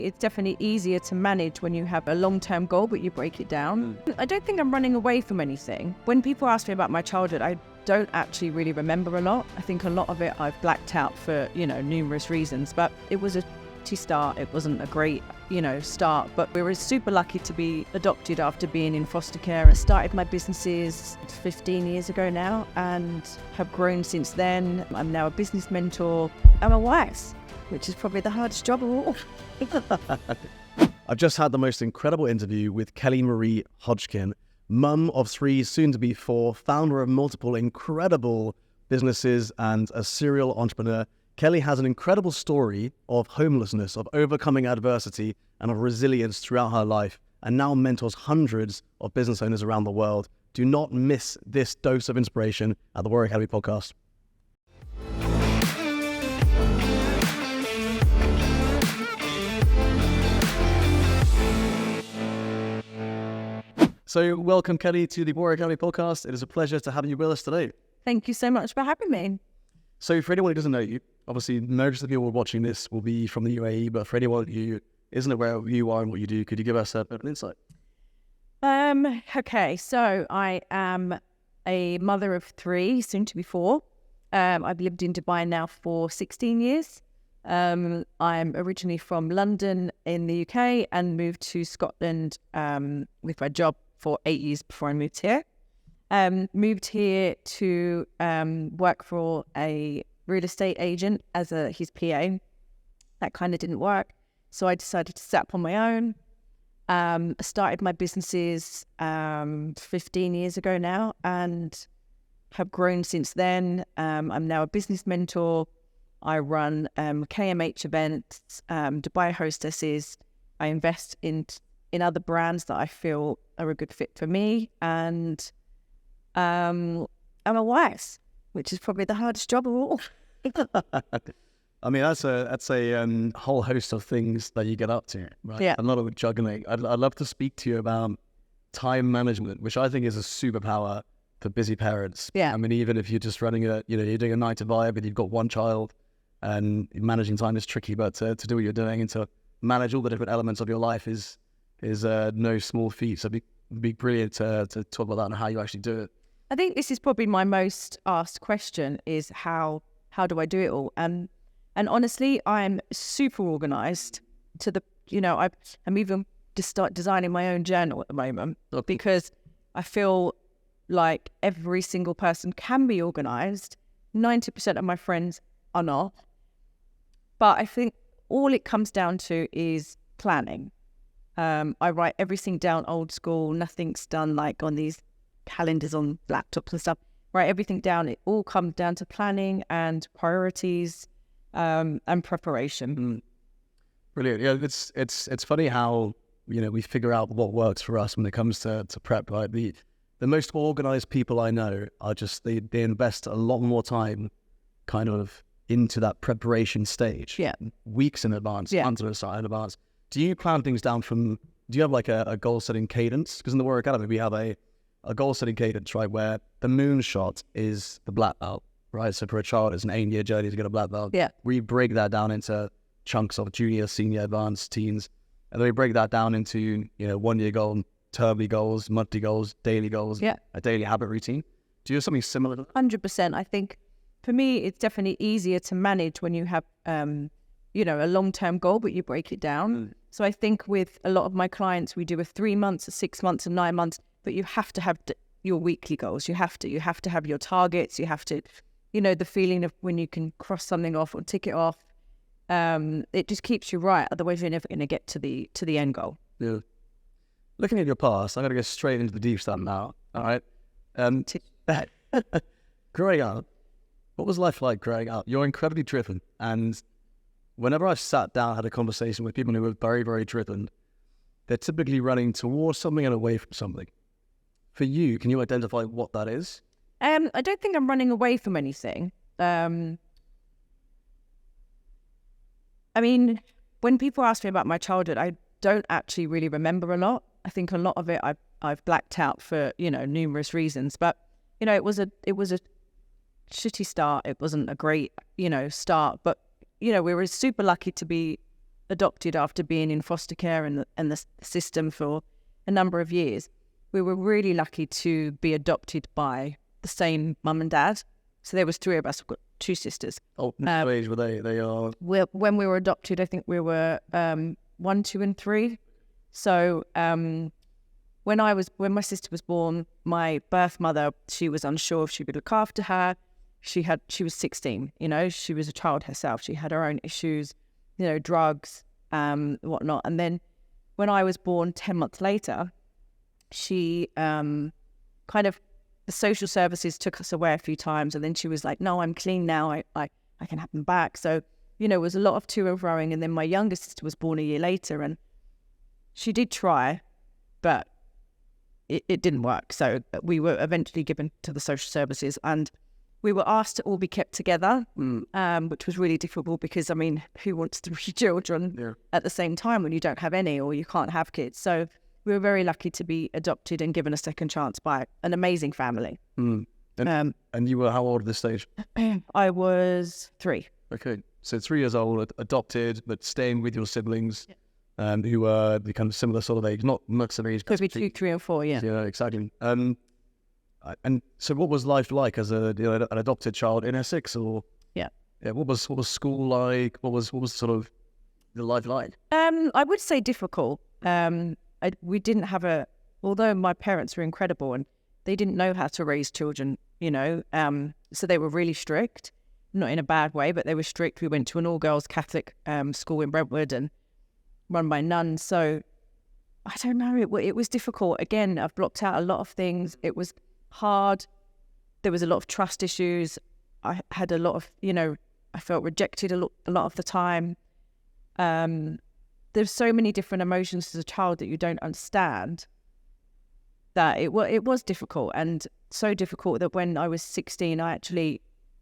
it's definitely easier to manage when you have a long-term goal, but you break it down. I don't think I'm running away from anything. When people ask me about my childhood, I don't actually really remember a lot. I think a lot of it I've blacked out for, numerous reasons, but it was a start. It wasn't a great, start, but we were super lucky to be adopted after being in foster care. I started my businesses 15 years ago now and have grown since then. I'm now a business mentor. I'm a wife, which is probably the hardest job of all. I've just had the most incredible interview with Kelly Marie Hodgkin, mum of 3, soon to be 4, founder of multiple incredible businesses and a serial entrepreneur. Kelly has an incredible story of homelessness, of overcoming adversity, and of resilience throughout her life, and now mentors hundreds of business owners around the world. Do not miss this dose of inspiration at the Warrior Academy podcast. So welcome, Kelly, to the Warrior Academy podcast. It is a pleasure to have you with us today. Thank you so much for having me. So for anyone who doesn't know you, obviously most of the people watching this will be from the UAE, but for anyone who isn't aware of who you are and what you do, could you give us a bit of an insight? Okay, so I am a mother of 3, soon to be 4. I've lived in Dubai now for 16 years. I'm originally from London in the UK and moved to Scotland with my job for 8 years before I moved here. Moved here to work for a real estate agent as his PA. That kind of didn't work. So I decided to set up on my own. Started my businesses 15 years ago now and have grown since then. I'm now a business mentor. I run KMH events, Dubai hostesses. I invest in other brands that I feel are a good fit for me. And I'm a wife, which is probably the hardest job of all. I mean, that's a whole host of things that you get up to, right? Yeah. A lot of juggling. I'd love to speak to you about time management, which I think is a superpower for busy parents. Yeah. I mean, even if you're just running you're doing a 9 to 5 and you've got 1 child, and managing time is tricky, but to do what you're doing and to manage all the different elements of your life is no small feat. So it'd be brilliant to talk about that and how you actually do it. I think this is probably my most asked question is how do I do it all? And honestly, I'm super organized to the, I'm even just start designing my own journal at the moment because I feel like every single person can be organized. 90% of my friends are not. But I think all it comes down to is planning. I write everything down old school. Nothing's done like on these calendars on laptops and stuff. Write everything down. It all comes down to planning and priorities and preparation. Brilliant. Yeah, it's funny how we figure out what works for us when it comes to prep. Right, the most organized people I know are just they invest a lot more time, kind of into that preparation stage. Yeah, weeks in advance, months in advance. Do you plan things down do you have like a goal setting cadence? Because in the Warrior Academy we have a goal setting cadence, right, where the moonshot is the black belt, right? So for a child, it's an 8-year journey to get a black belt. Yeah. We break that down into chunks of junior, senior, advanced, teens, and then we break that down into 1-year goal, termly goals, monthly goals, daily goals, a daily habit routine. Do you have something similar to that? 100%. I think for me, it's definitely easier to manage when you have, a long-term goal, but you break it down. So I think with a lot of my clients, we do a 3 months, a 6 months, and 9 months, but you have to have your weekly goals. You have to have your targets. You have to, the feeling of when you can cross something off or tick it off. It just keeps you right. Otherwise, you're never going to get to the end goal. Yeah. Looking at your past, I'm going to go straight into the deep stuff now. All right. Growing up, what was life like growing up? You're incredibly driven, and whenever I've sat down, had a conversation with people who were very, very driven, they're typically running towards something and away from something. For you, can you identify what that is? I don't think I'm running away from anything. I mean, when people ask me about my childhood, I don't actually really remember a lot. I think a lot of it I've blacked out for numerous reasons. But it was a shitty start. It wasn't a great start. But we were super lucky to be adopted after being in foster care and the system for a number of years, we were really lucky to be adopted by the same mum and dad. So there was 3 of us. We've got 2 sisters. Oh, what age were they? They are... When we were adopted, I think we were 1, 2 and 3. So when my sister was born, my birth mother, she was unsure if she could look after her. She was 16, she was a child herself. She had her own issues, drugs, whatnot. And then when I was born 10 months later, she the social services took us away a few times, and then she was like, no, I'm clean now. I can have them back. So, it was a lot of to and froing. And then my younger sister was born a year later, and she did try, but it didn't work. So we were eventually given to the social services, and we were asked to all be kept together, which was really difficult because, who wants 3 children at the same time when you don't have any or you can't have kids? So we were very lucky to be adopted and given a second chance by an amazing family. And you were how old at this stage? I was 3. Okay, so 3 years old, adopted, but staying with your siblings, who were the kind of similar sort of age, not much of age. Could be 2, 3 and 4, yeah. Yeah, exactly. And so what was life like as an adopted child in Essex? Or what was school like? What was sort of the life like? I would say difficult. We didn't have although my parents were incredible and they didn't know how to raise children, so they were really strict, not in a bad way, but they were strict. We went to an all-girls Catholic school in Brentwood and run by nuns. So I don't know, it was difficult. Again, I've blocked out a lot of things. It was hard. There was a lot of trust issues. I had a lot of, I felt rejected a lot of the time. There's so many different emotions as a child that you don't understand, that it was difficult, and so difficult that when I was 16, I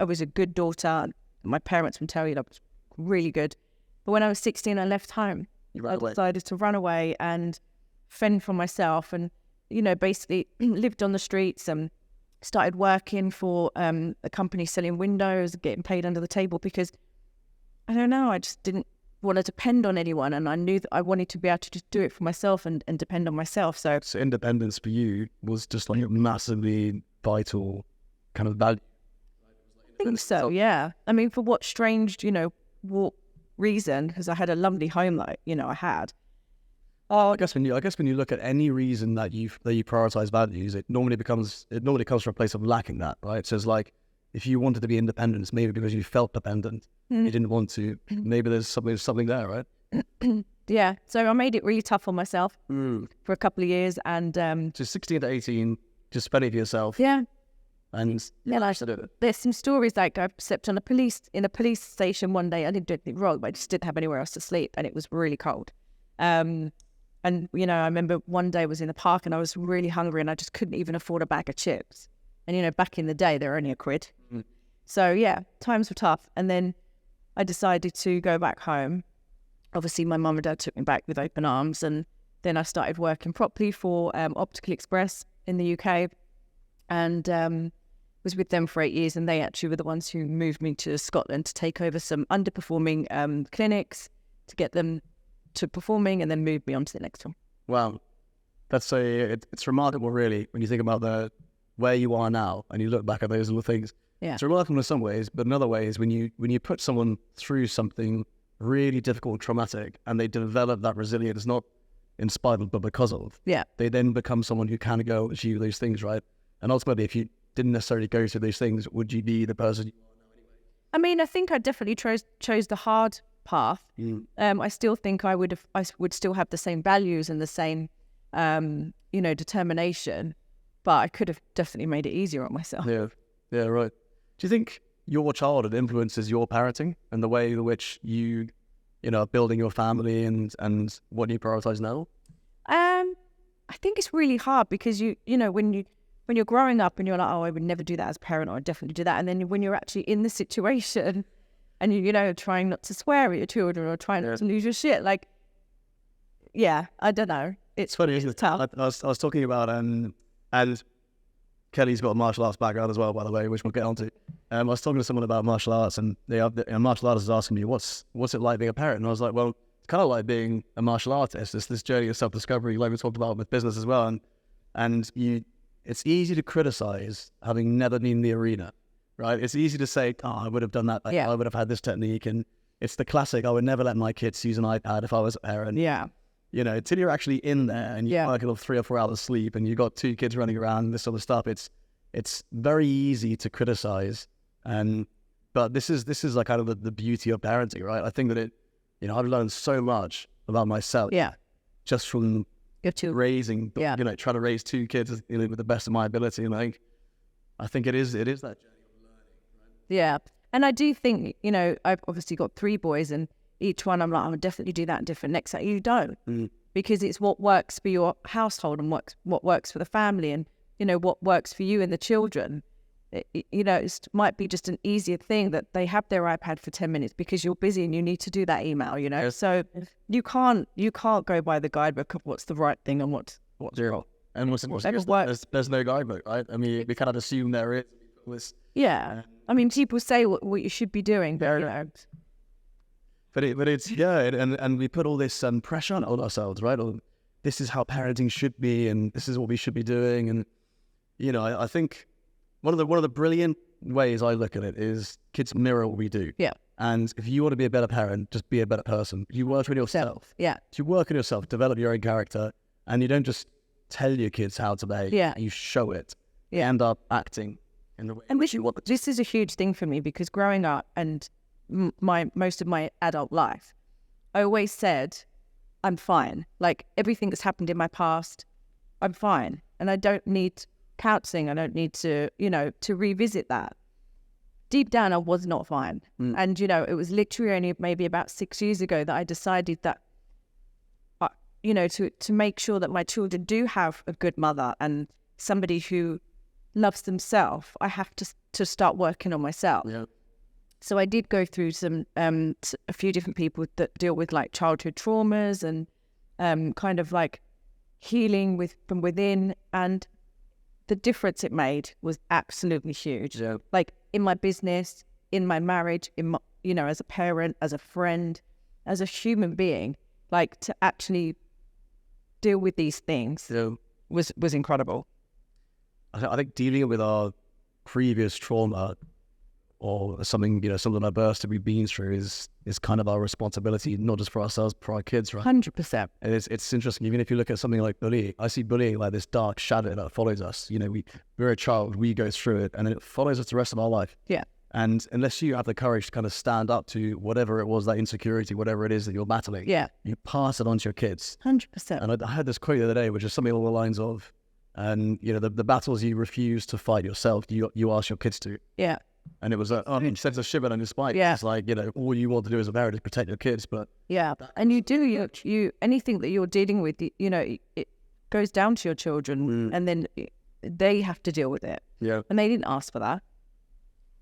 was a good daughter. My parents would tell you that I was really good. But when I was 16, I left home. I decided to run away and fend for myself, and basically lived on the streets and started working for a company selling windows, getting paid under the table because, I don't know, I just didn't want to depend on anyone, and I knew that I wanted to be able to just do it for myself and depend on myself. So independence for you was just like a massively vital kind of value. I think so, yeah. For what strange, what reason? Because I had a lovely home that I had. Oh, I guess when you look at any reason that you prioritize values, it normally comes from a place of lacking that, right? So it's like, if you wanted to be independent, it's maybe because you felt dependent, you didn't want to. Maybe there's something there, right? Yeah. So I made it really tough on myself for a couple of years, and so 16 to 18, just spending for yourself. Yeah. And there's some stories like I slept in a police station one day. I didn't do anything wrong, but I just didn't have anywhere else to sleep, and it was really cold. And I remember one day I was in the park and I was really hungry and I just couldn't even afford a bag of chips. And back in the day they were only £1. So yeah, times were tough. And then I decided to go back home. Obviously my mum and dad took me back with open arms, and then I started working properly for Optical Express in the UK, and was with them for 8 years, and they actually were the ones who moved me to Scotland to take over some underperforming clinics to get them to performing, and then moved me on to the next one. Wow, it's remarkable, really, when you think about where you are now and you look back at those little things. Yeah, it's remarkable in some ways, but in other ways, when you put someone through something really difficult, traumatic, and they develop that resilience, not in spite of, but because of. Yeah, they then become someone who can go achieve those things, right? And ultimately, if you didn't necessarily go through those things, would you be the person you are now anyway? I think I definitely chose the hard path. I still think I would still have the same values and the same determination, but I could have definitely made it easier on myself. Yeah, right. Do you think your childhood influences your parenting and the way in which you are building your family and what you prioritize now? I think it's really hard because when you're growing up and you're like, oh, I would never do that as a parent, or I'd definitely do that, and then when you're actually in the situation and you're trying not to swear at your children or trying not to lose your shit, like, yeah, I don't know. It's funny, isn't it? Tough. I was talking about and Kelly's got a martial arts background as well, by the way, which we'll get onto. I was talking to someone about martial arts, and the martial artist is asking me, what's it like being a parent? And I was like, well, kind of like being a martial artist. It's this journey of self-discovery, like we talked about with business as well. And it's easy to criticize having never been in the arena, right? It's easy to say, oh, I would have done that. I would have had this technique. And it's the classic, I would never let my kids use an iPad if I was a parent. Yeah. You know, until you're actually in there and you work off 3 or 4 hours sleep and you've got 2 kids running around, this sort of stuff, it's very easy to criticize. But this is like kind of the beauty of parenting, right? I think that I've learned so much about myself. Yeah. Just from raising, trying to raise 2 kids with the best of my ability. And I think it is that journey of learning, right? Yeah. And I do think, I've obviously got 3 boys, and each one I'm like, I'll definitely do that different. Next time you don't, because it's what works for your household and what works for the family, and, what works for you and the children. It might be just an easier thing that they have their iPad for 10 minutes because you're busy and you need to do that email, Yes. So you can't go by the guidebook of what's the right thing and what's wrong. And there's no guidebook, right? I mean, we cannot assume there is. Yeah. I mean, people say what you should be doing, but But it's and we put all this pressure on ourselves, right? Or this is how parenting should be, and this is what we should be doing, and I think one of the brilliant ways I look at it is kids mirror what we do. Yeah. And if you want to be a better parent, just be a better person. You work on yourself. Yeah. You work on yourself, develop your own character, and you don't just tell your kids how to behave. Yeah. You show it. Yeah. You end up acting in the way. And this is a huge thing for me, because growing up and most of my adult life, I always said, I'm fine. Like, everything that's happened in my past, I'm fine. And I don't need counseling. I don't need to, to revisit that. Deep down, I was not fine. And, it was literally only maybe about 6 years ago that I decided that, to make sure that my children do have a good mother and somebody who loves themselves, I have to start working on myself. Yeah. So I did go through a few different people that deal with like childhood traumas and kind of like healing from within, and the difference it made was absolutely huge. Yeah. Like in my business, in my marriage, in my, as a parent, as a friend, as a human being, like to actually deal with these things was incredible. I think dealing with our previous trauma or something our burst that we've been through is kind of our responsibility, not just for ourselves, but for our kids, right? 100%. And it's interesting, even if you look at something like bullying, I see bullying like this dark shadow that follows us. We're a child, we go through it, and it follows us the rest of our life. Yeah. And unless you have the courage to kind of stand up to whatever it was, that insecurity, whatever it is that you're battling, you pass it on to your kids. 100%. And I heard this quote the other day, which is something along the lines of, and the battles you refuse to fight yourself, you ask your kids to. Yeah. And it was it sends a shiver down your spine. Yeah. It's like, all you want to do as a parent is protect your kids, but and you anything that you're dealing with, it goes down to your children, and then they have to deal with it. Yeah. And they didn't ask for that.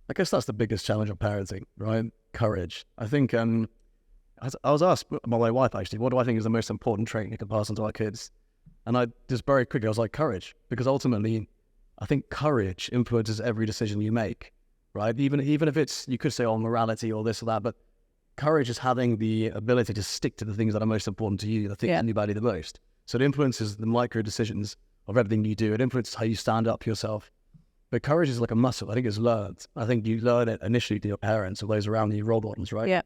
I guess that's the biggest challenge of parenting, right? Courage. I think I was asked by my wife, actually, what do I think is the most important trait you can pass on to our kids? And I just very quickly, I was like, courage. Because ultimately, I think courage influences every decision you make, right? Even if it's, you could say, morality or this or that, but courage is having the ability to stick to the things that are most important to you, the things that you value the most. So it influences the micro decisions of everything you do. It influences how you stand up for yourself. But courage is like a muscle. I think it's learned. I think you learn it initially to your parents or those around you, role models, right? Yeah.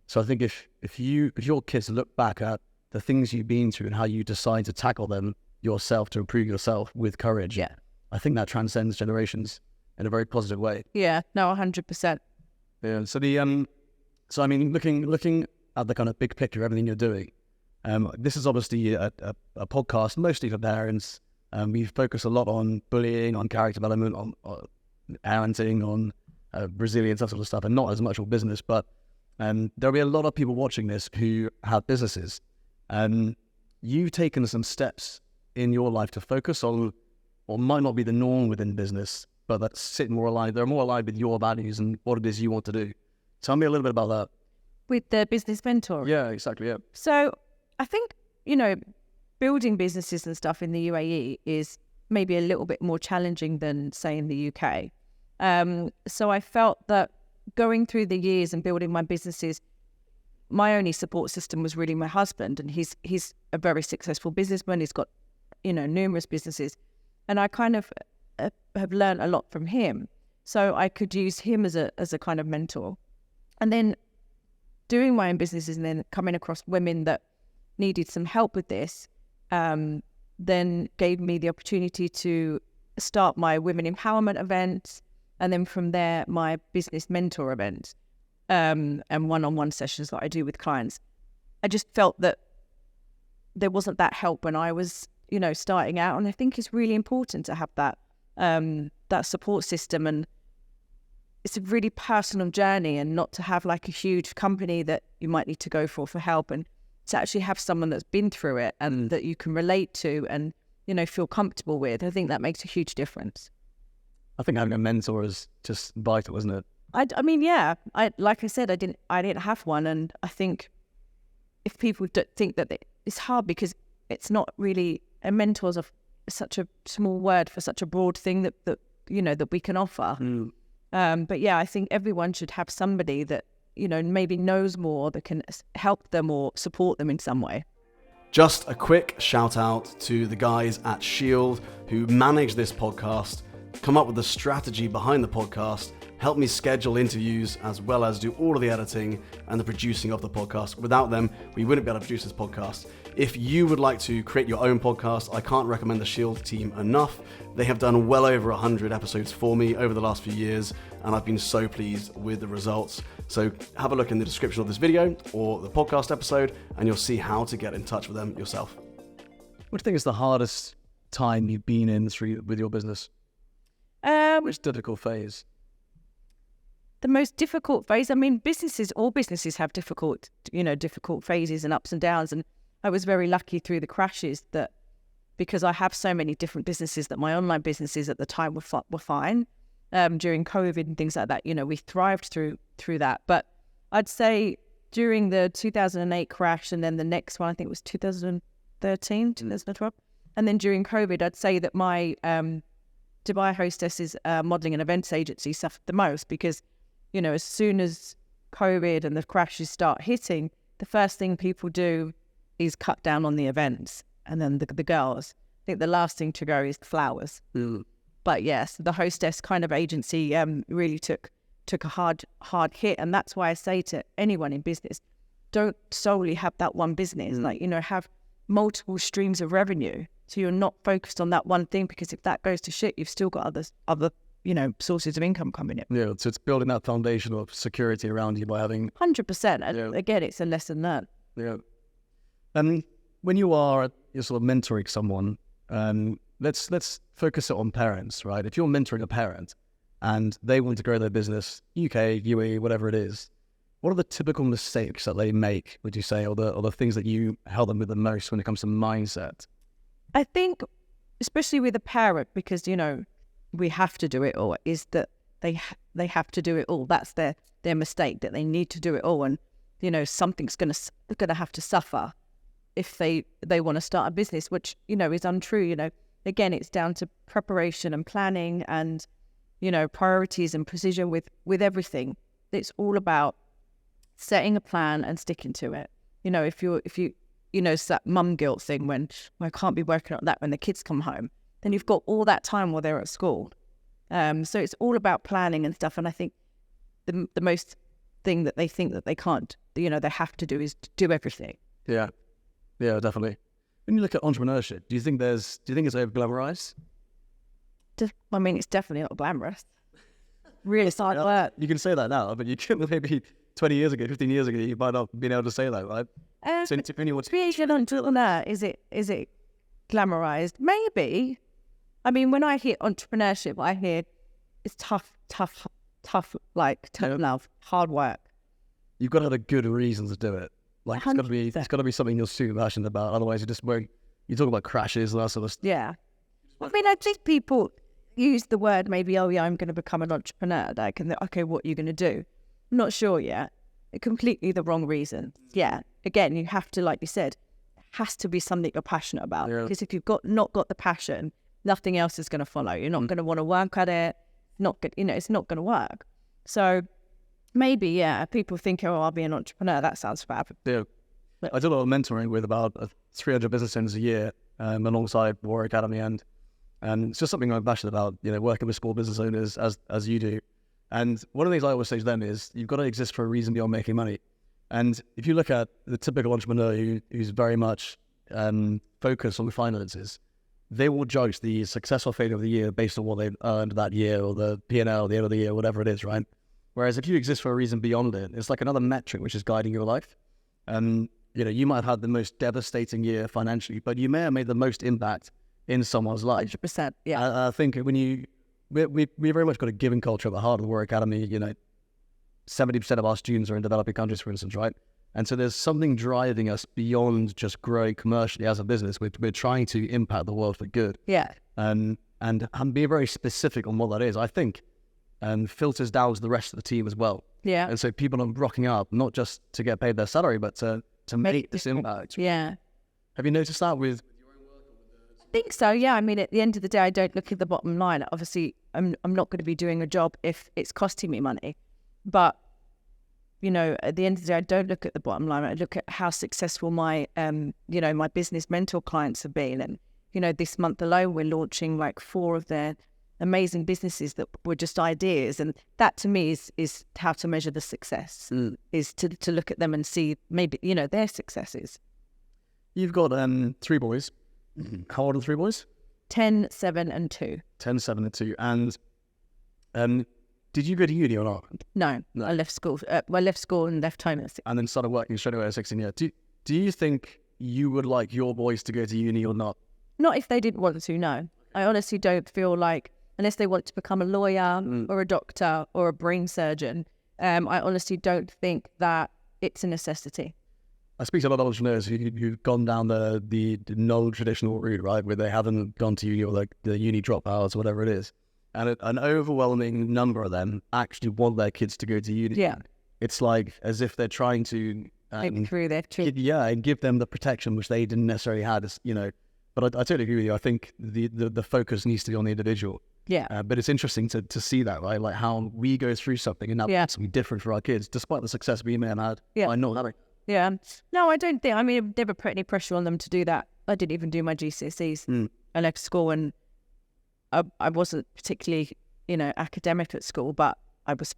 So I think if your kids look back at the things you've been through and how you decide to tackle them yourself to improve yourself with courage, I think that transcends generations in a very positive way. Yeah, no, 100%. Yeah. So I mean, looking at the kind of big picture of everything you're doing, this is obviously a podcast mostly for parents. We focus a lot on bullying, on character development, on parenting, on resilience, that sort of stuff, and not as much on business. But there'll be a lot of people watching this who have businesses. You've taken some steps in your life to focus on what might not be the norm within business, but that sit more aligned. They're more aligned with your values and what it is you want to do. Tell me a little bit about that. With the business mentor? Yeah, exactly, yeah. So I think, building businesses and stuff in the UAE is maybe a little bit more challenging than, say, in the UK. So I felt that going through the years and building my businesses, my only support system was really my husband, and he's a very successful businessman. He's got, numerous businesses, and I kind of have learned a lot from him. So I could use him as a kind of mentor. And then doing my own businesses and then coming across women that needed some help with this, then gave me the opportunity to start my women empowerment events, and then from there, my business mentor events, and one-on-one sessions that I do with clients. I just felt that there wasn't that help when I was, starting out. And I think it's really important to have that support system. And it's a really personal journey, and not to have like a huge company that you might need to go for help, and to actually have someone that's been through it and that you can relate to and, feel comfortable with. I think that makes a huge difference. I think having a mentor is just vital, isn't it? I mean, yeah. Like I said, I didn't have one, and I think if people think that it's hard because it's not really, a mentor's such a small word for such a broad thing that we can offer. But yeah, I think everyone should have somebody that maybe knows more, that can help them or support them in some way. Just a quick shout out to the guys at Shield who manage this podcast, come up with the strategy behind the podcast, help me schedule interviews, as well as do all of the editing and the producing of the podcast. Without them, we wouldn't be able to produce this podcast. If you would like to create your own podcast, I can't recommend the Shield team enough. They have done well over 100 episodes for me over the last few years, and I've been so pleased with the results. So have a look in the description of this video or the podcast episode, and you'll see how to get in touch with them yourself. What do you think is the hardest time you've been in with your business? Which difficult phase? The most difficult phase, I mean, all businesses have difficult phases and ups and downs. And I was very lucky through the crashes that, because I have so many different businesses, that my online businesses at the time were fine. During COVID and things like that, we thrived through that. But I'd say during the 2008 crash, and then the next one, I think it was 2013, 2012. And then during COVID, I'd say that my Dubai Hostesses modelling and events agency suffered the most, because as soon as COVID and the crashes start hitting, the first thing people do is cut down on the events. And then the girls, I think the last thing to go is the flowers. But yes, the Hostess kind of agency really took a hard hit. And that's why I say to anyone in business, don't solely have that one business. Have multiple streams of revenue, so you're not focused on that one thing, because if that goes to shit, you've still got other sources of income coming in. Yeah, so it's building that foundation of security around you by having 100%. And again, it's a lesson learned. Yeah. And when you're sort of mentoring someone, let's focus it on parents, right? If you're mentoring a parent and they want to grow their business, UK, UAE, whatever it is, what are the typical mistakes that they make, would you say, or the things that you help them with the most when it comes to mindset? I think, especially with a parent, because, we have to do it all, is that they have to do it all. That's their mistake, that they need to do it all. And, something's going to have to suffer if they want to start a business, which, is untrue. Again, it's down to preparation and planning and, priorities and precision with everything. It's all about setting a plan and sticking to it. If you it's that mum guilt thing when I can't be working on that when the kids come home, then you've got all that time while they're at school. So it's all about planning and stuff. And I think the most thing that they think that they can't, they have to do is do everything. Yeah, definitely. When you look at entrepreneurship, do you think it's over glamorized? I mean, it's definitely not glamorous. Really hard work. You can say that now, but you couldn't maybe 20 years ago, 15 years ago, you might not have been able to say that, right? So being an entrepreneur, is it glamorized? Maybe. I mean, when I hear entrepreneurship, I hear it's tough love, hard work. You've got to have a good reason to do it. Like 100%. It's got to be something you're super passionate about. Otherwise, you talk about crashes and that sort of stuff. Yeah. I mean, I think people use the word maybe, oh yeah, I'm going to become an entrepreneur. Like, and okay, what are you going to do? I'm not sure yet. Completely the wrong reason. Yeah. Again, you have to, like you said, it has to be something you're passionate about. Yeah. Because if you've not got the passion, nothing else is going to follow. You're not going to want to work at it. It's not going to work. So Maybe, yeah. People think, oh, I'll be an entrepreneur. That sounds fab. Yeah. I do a lot of mentoring with about 300 business owners a year alongside War Academy, and it's just something I'm passionate about, working with small business owners as you do. And one of the things I always say to them is you've got to exist for a reason beyond making money. And if you look at the typical entrepreneur who's very much focused on the finances, they will judge the success or failure of the year based on what they've earned that year, or the P&L at the end of the year, whatever it is, right? Whereas if you exist for a reason beyond it, it's like another metric which is guiding your life. And you might have had the most devastating year financially, but you may have made the most impact in someone's life. 100%, yeah. I think we very much got a giving culture at the heart of the War Academy. 70% of our students are in developing countries, for instance, right? And so there's something driving us beyond just growing commercially as a business. We're trying to impact the world for good. Yeah. And be very specific on what that is, I think, and filters down to the rest of the team as well. Yeah. And so people are rocking up, not just to get paid their salary, but to make this impact. Yeah. Have you noticed that with your own work? I think so, yeah. I mean, at the end of the day, I don't look at the bottom line. Obviously, I'm not going to be doing a job if it's costing me money. But, at the end of the day, I don't look at the bottom line. I look at how successful my, my business mentor clients have been. And, this month alone, we're launching like 4 of their amazing businesses that were just ideas. And that to me is how to measure the success, is to look at them and see maybe, their successes. You've got 3 boys. How old are the 3 boys? 10, 7 and 2. 10, 7 and 2. And did you go to uni or not? No. I left school. I left school and left home at 16. And then started working straight away at 16 years. Do you think you would like your boys to go to uni or not? Not if they didn't want to, no. I honestly don't feel like, unless they want to become a lawyer or a doctor or a brain surgeon, I honestly don't think that it's a necessity. I speak to a lot of entrepreneurs who've gone down the non-traditional route, right, where they haven't gone to uni, or like the uni dropouts or whatever it is. And an overwhelming number of them actually want their kids to go to uni. Yeah. It's like as if they're trying to Make through their children. Yeah, and give them the protection which they didn't necessarily have, But I totally agree with you. I think the focus needs to be on the individual. Yeah. But it's interesting to see that, right? Like how we go through something and that's something different for our kids, despite the success we may have had by not having. Yeah. No, I don't think, I've never put any pressure on them to do that. I didn't even do my GCSEs. I left school and I wasn't particularly, academic at school, but I was,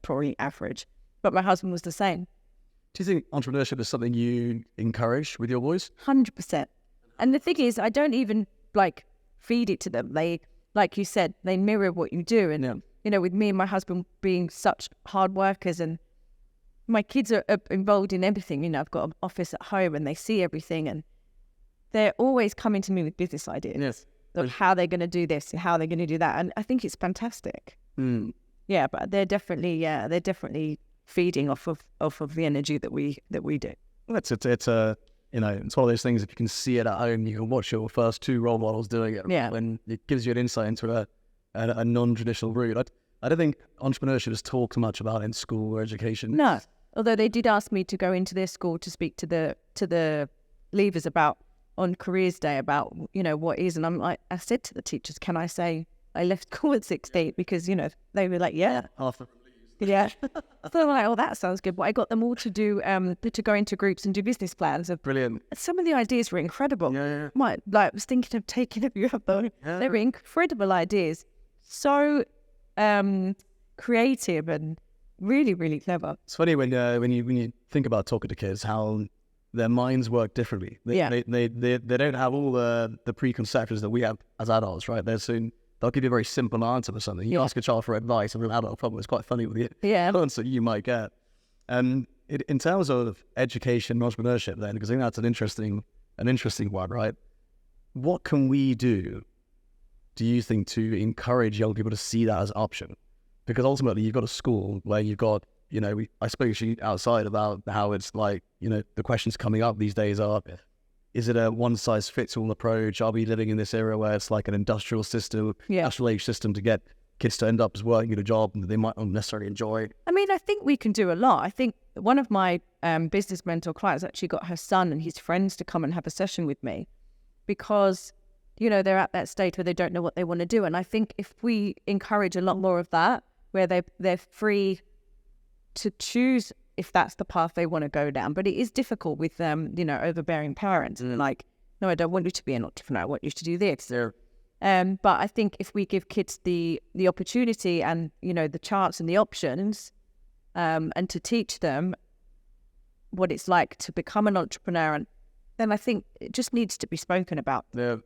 probably average. But my husband was the same. Do you think entrepreneurship is something you encourage with your boys? 100%. And the thing is, I don't even feed it to them. They, like you said, they mirror what you do. And, with me and my husband being such hard workers, and my kids are involved in everything. I've got an office at home and they see everything, and they're always coming to me with business ideas. Yes. Of how they're going to do this, how they're going to do that. And I think it's fantastic. Yeah, but they're definitely feeding off of the energy that we do. Well, it's it's one of those things. If you can see it at home, you can watch your first 2 role models doing it. Yeah. And it gives you an insight into a non-traditional route. I don't think entrepreneurship is talked much about in school or education. No, although they did ask me to go into their school to speak to the leavers about on Careers Day about what is, and I'm like, I said to the teachers, can I say I left school at 16, because they were like, yeah. Half of them leaves. Yeah. So I'm like, oh, that sounds good. But I got them all to do to go into groups and do business plans. Brilliant. Some of the ideas were incredible. Yeah. I was thinking of taking a few of them. Yeah. They were incredible ideas. So creative and really, really clever. It's funny when you think about talking to kids, how their minds work differently. They don't have all the preconceptions that we have as adults, right? They'll give you a very simple answer for something. You ask a child for advice, and an adult problem is quite funny with the answer you might get. In terms of education and entrepreneurship, then, because I think that's an interesting one, right? What can we do you think, to encourage young people to see that as an option? Because ultimately, you've got a school where you've got, I spoke to you outside about how it's like, the questions coming up these days are, is it a one-size-fits-all approach? Are we living in this era where it's like an industrial system, industrial age system to get kids to end up as working at a job that they might not necessarily enjoy? I think we can do a lot. I think one of my business mentor clients actually got her son and his friends to come and have a session with me, because, they're at that stage where they don't know what they want to do. And I think if we encourage a lot more of that, where they're free to choose if that's the path they want to go down. But it is difficult with overbearing parents and like, no, I don't want you to be an entrepreneur. I want you to do this. Yeah. But I think if we give kids the opportunity and, the chance and the options, and to teach them what it's like to become an entrepreneur, and then I think it just needs to be spoken about. Yeah.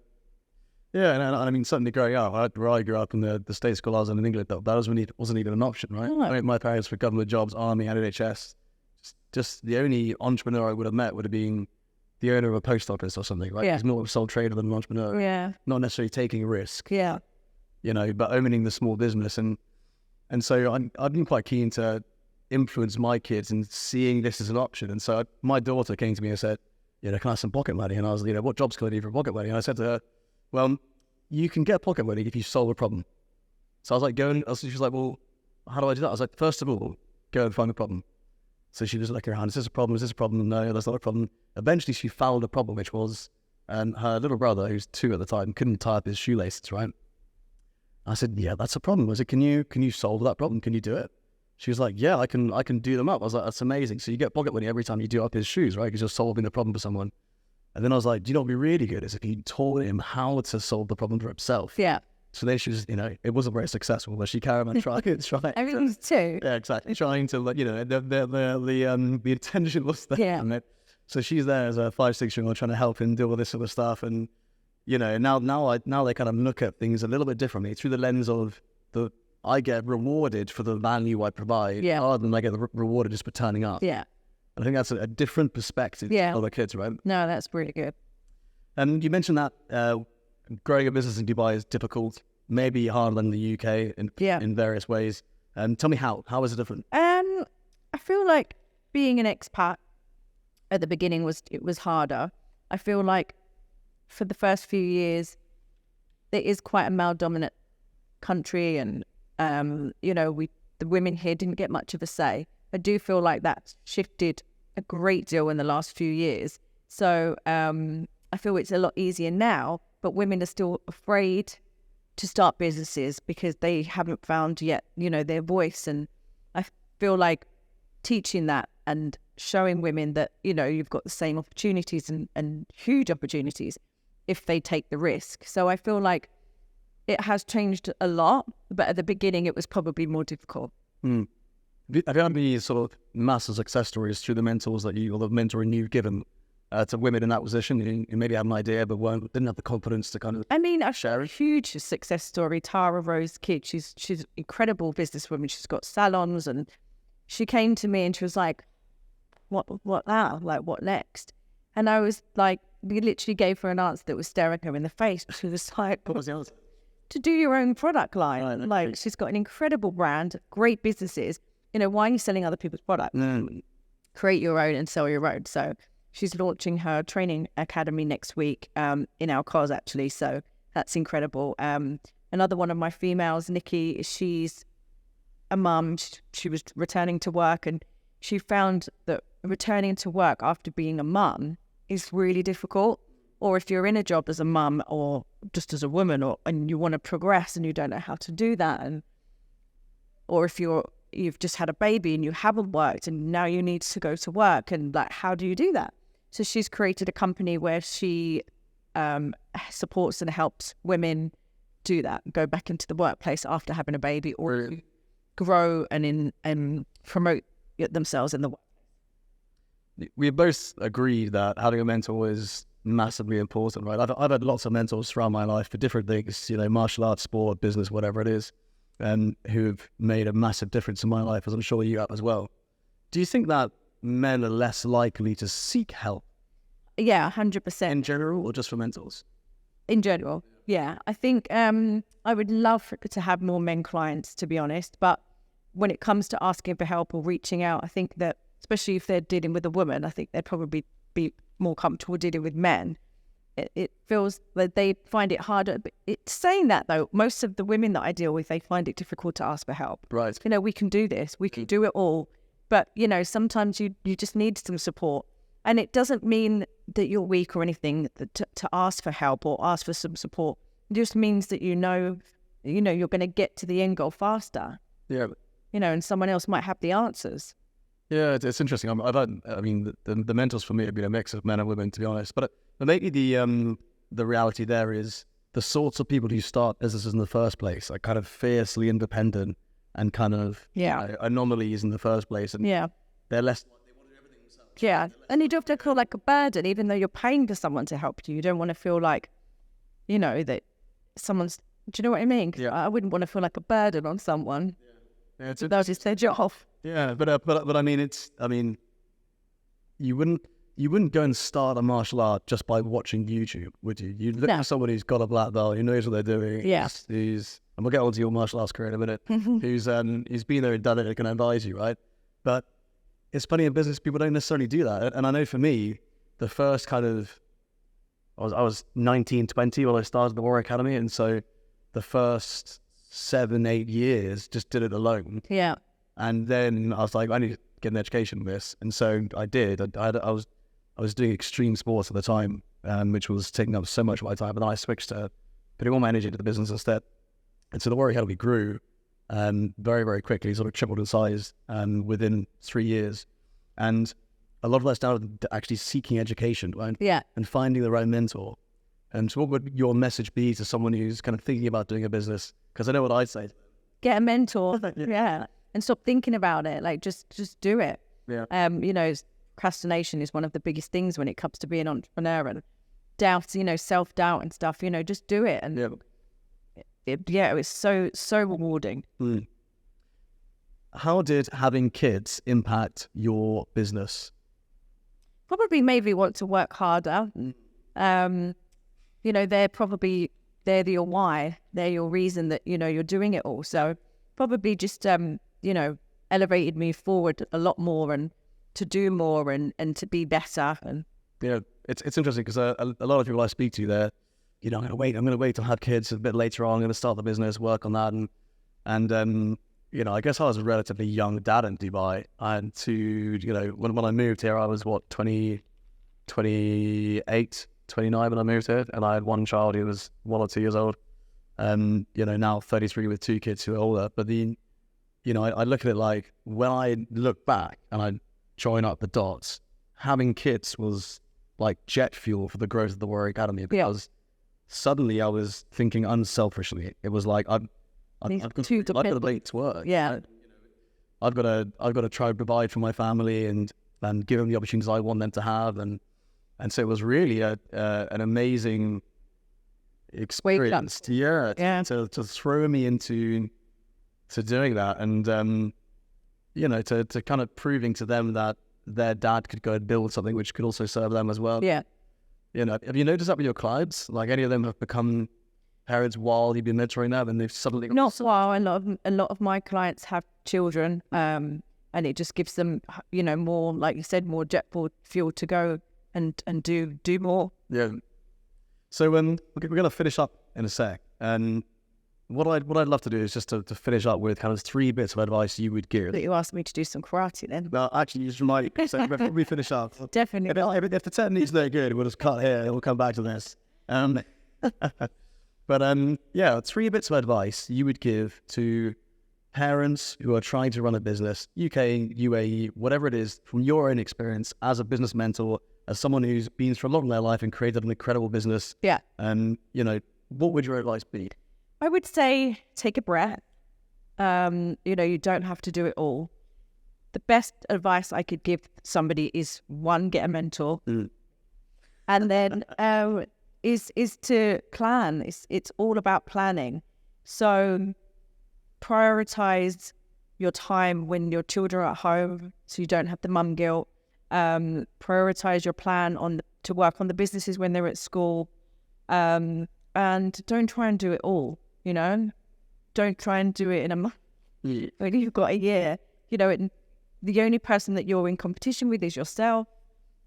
Yeah, and I mean, certainly growing up, where I grew up in the state school I was in England, that wasn't even an option, right? No. I mean, my parents were government jobs, army and NHS. Just the only entrepreneur I would have met would have been the owner of a post office or something, right? Yeah. He's more of a sole trader than an entrepreneur. Yeah. Not necessarily taking a risk. Yeah. But owning the small business. And so I've been quite keen to influence my kids in seeing this as an option. And so my daughter came to me and said, can I have some pocket money? And I was, what jobs can I do for pocket money? And I said to her, well, you can get pocket money if you solve a problem. So I was like, she was like, well, how do I do that? I was like, first of all, go and find a problem. So she was looking around, is this a problem? Is this a problem? No, that's not a problem. Eventually she found a problem, which was her little brother, who's 2 at the time, couldn't tie up his shoelaces, right? I said, yeah, that's a problem. I said, can you solve that problem? Can you do it? She was like, yeah, I can do them up. I was like, that's amazing. So you get pocket money every time you do up his shoes, right? Because you're solving the problem for someone. And then I was like, do you know what would be really good is if you taught him how to solve the problem for himself. Yeah. So then she was, it wasn't very successful, but she carried on trying. Everything's too. Yeah, exactly. Trying to, the intention was there. Yeah. So she's there as a 5-6-year-old trying to help him deal with this sort of stuff. And, now they kind of look at things a little bit differently through the lens of I get rewarded for the value I provide rather than I get rewarded just for turning up. Yeah. I think that's a different perspective to other kids, right? No, that's really good. And you mentioned that growing a business in Dubai is difficult, maybe harder than the UK in various ways. Tell me how. How is it different? I feel like being an expat at the beginning was harder. I feel like for the first few years, there is quite a male-dominant country, and the women here didn't get much of a say. I do feel like that's shifted a great deal in the last few years. So I feel it's a lot easier now, but women are still afraid to start businesses because they haven't found yet, their voice. And I feel like teaching that and showing women that, you've got the same opportunities and huge opportunities if they take the risk. So I feel like it has changed a lot, but at the beginning it was probably more difficult. Have you had any sort of massive success stories through the mentors or the mentoring you've given to women in that position? You maybe had an idea, but didn't have the confidence to kind of share it? A huge success story. Tara Rose Kidd, she's an incredible businesswoman. She's got salons, and she came to me and she was like, what now? Like, what next? And I was like, we literally gave her an answer that was staring her in the face. She was like, what was the answer? To do your own product line. Right, okay. Like, she's got an incredible brand, great businesses. Why are you selling other people's products? Create your own and sell your own. So she's launching her training academy next week in our cause, actually. So that's incredible. Another one of my females, Nikki, she's a mum. She was returning to work, and she found that returning to work after being a mum is really difficult. Or if you're in a job as a mum or just as a woman, and you want to progress and you don't know how to do that, or if you've just had a baby and you haven't worked and now you need to go to work, and like, how do you do that? So she's created a company where she supports and helps women do that, go back into the workplace after having a baby, or grow and promote themselves in the work. We both agree that having a mentor is massively important, right? I've had lots of mentors throughout my life for different things, martial arts, sport, business, whatever it is, who've made a massive difference in my life, as I'm sure you have as well. Do you think that men are less likely to seek help? Yeah, 100%. In general, or just for mentors? In general, yeah. I think I would love to have more men clients, to be honest. But when it comes to asking for help or reaching out, I think that, especially if they're dealing with a woman, I think they'd probably be more comfortable dealing with men. It feels that they find it harder. But saying that, though, most of the women that I deal with, they find it difficult to ask for help. Right. We can do this. We can do it all. But, sometimes you just need some support. And it doesn't mean that you're weak or anything to ask for help or ask for some support. It just means that you're going to get to the end goal faster. Yeah. and someone else might have the answers. Yeah, it's interesting. The mentors for me have been a mix of men and women, to be honest. But maybe the reality there is the sorts of people who start businesses in the first place are kind of fiercely independent and kind of anomalies in the first place, and they're less. They want to do everything themselves. Yeah, and you don't have to feel like a burden, even though you're paying for someone to help you. You don't want to feel like, that someone's. Do you know what I mean? 'Cause I wouldn't want to feel like a burden on someone. Yeah, that was their job. Yeah, but I mean, you wouldn't go and start a martial art just by watching YouTube, would you? You'd look for someone who's got a black belt, who knows what they're doing. Yeah. And we'll get onto your martial arts career in a minute. Who's been there and done it and can advise you, right? But it's funny in business, people don't necessarily do that. And I know for me, the first kind of, I was 19, 20 when I started the Warrior Academy, and so the first 7-8 years just did it alone. Yeah. And then I was like, I need to get an education in this, and so I did. I was doing extreme sports at the time, which was taking up so much of my time, and then I switched to putting all my energy into the business instead. And so the Warrior Academy grew very, very quickly, sort of tripled in size within 3 years. And a lot of that's down to actually seeking education, right? Yeah. And finding the right mentor. And so what would your message be to someone who's kind of thinking about doing a business? Because I know what I'd say. Get a mentor. Yeah. And stop thinking about it. Like, just do it. Yeah. Procrastination is one of the biggest things when it comes to being an entrepreneur, and doubt, self-doubt and stuff, just do it. And it was so rewarding. How did having kids impact your business? Probably maybe want to work harder. They're your why. They're your reason that, you're doing it all. So probably just, elevated me forward a lot more, and to do more and to be better. And it's interesting because a lot of people I speak to, they're, I'm going to wait to have kids a bit later on. I'm going to start the business, work on that. And I guess I was a relatively young dad in Dubai. And when I moved here, I was 28, 29 when I moved here. And I had one child who was 1 or 2 years old. Now 33 with 2 kids who are older. But I look at it like, when I look back and I join up the dots, having kids was like jet fuel for the growth of the Warrior Academy, because suddenly I was thinking unselfishly. It was like, I've got to make it work. Yeah. I've got to try and provide for my family and give them the opportunities I want them to have. And so it was really an amazing experience to throw me into doing that, and to kind of proving to them that their dad could go and build something which could also serve them as well. Yeah. Have you noticed that with your clients? Like, any of them have become parents while you've been mentoring them, and they've suddenly got... Not while. A lot of my clients have children, and it just gives them, more, like you said, more jet fuel to go and do more. Yeah. So we're going to finish up in a sec, and what I'd love to do is just to finish up with kind of 3 bits of advice you would give. That you asked me to do some karate then. No, actually, you just remind me. So before we finish up, definitely. If the technique's no good, we'll just cut here and we'll come back to this. But 3 bits of advice you would give to parents who are trying to run a business, UK, UAE, whatever it is, from your own experience as a business mentor, as someone who's been through a lot in their life and created an incredible business. Yeah. What would your advice be? I would say take a breath. You don't have to do it all. The best advice I could give somebody is, 1, get a mentor. And then is to plan. It's all about planning. So prioritize your time when your children are at home, so you don't have the mum guilt. Prioritize your plan to work on the businesses when they're at school. And don't try and do it all. Don't try and do it in a month. When you've got a year, the only person that you're in competition with is yourself.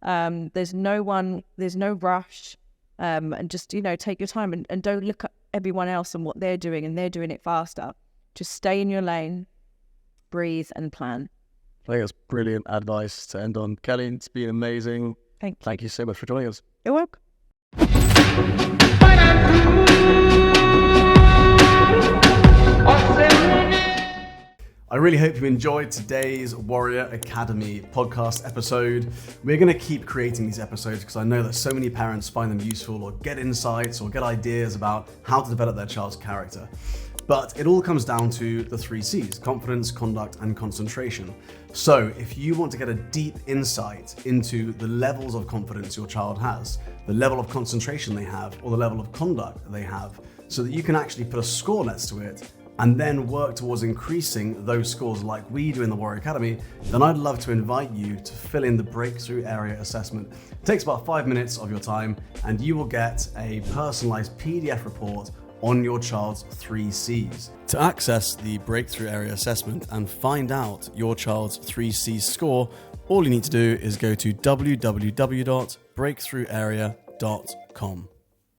There's no rush. And just, take your time and don't look at everyone else and what they're doing, and they're doing it faster. Just stay in your lane, breathe and plan. I think that's brilliant advice to end on. Kelly, it's been amazing. Thank you so much for joining us. You're welcome. I really hope you enjoyed today's Warrior Academy podcast episode. We're going to keep creating these episodes because I know that so many parents find them useful or get insights or get ideas about how to develop their child's character. But it all comes down to the 3 C's: confidence, conduct, and concentration. So if you want to get a deep insight into the levels of confidence your child has, the level of concentration they have, or the level of conduct they have, so that you can actually put a score next to it and then work towards increasing those scores like we do in the Warrior Academy, then I'd love to invite you to fill in the Breakthrough Area Assessment. It takes about 5 minutes of your time, and you will get a personalized PDF report on your child's 3 C's. To access the Breakthrough Area Assessment and find out your child's 3 C's score, all you need to do is go to www.breakthrougharea.com.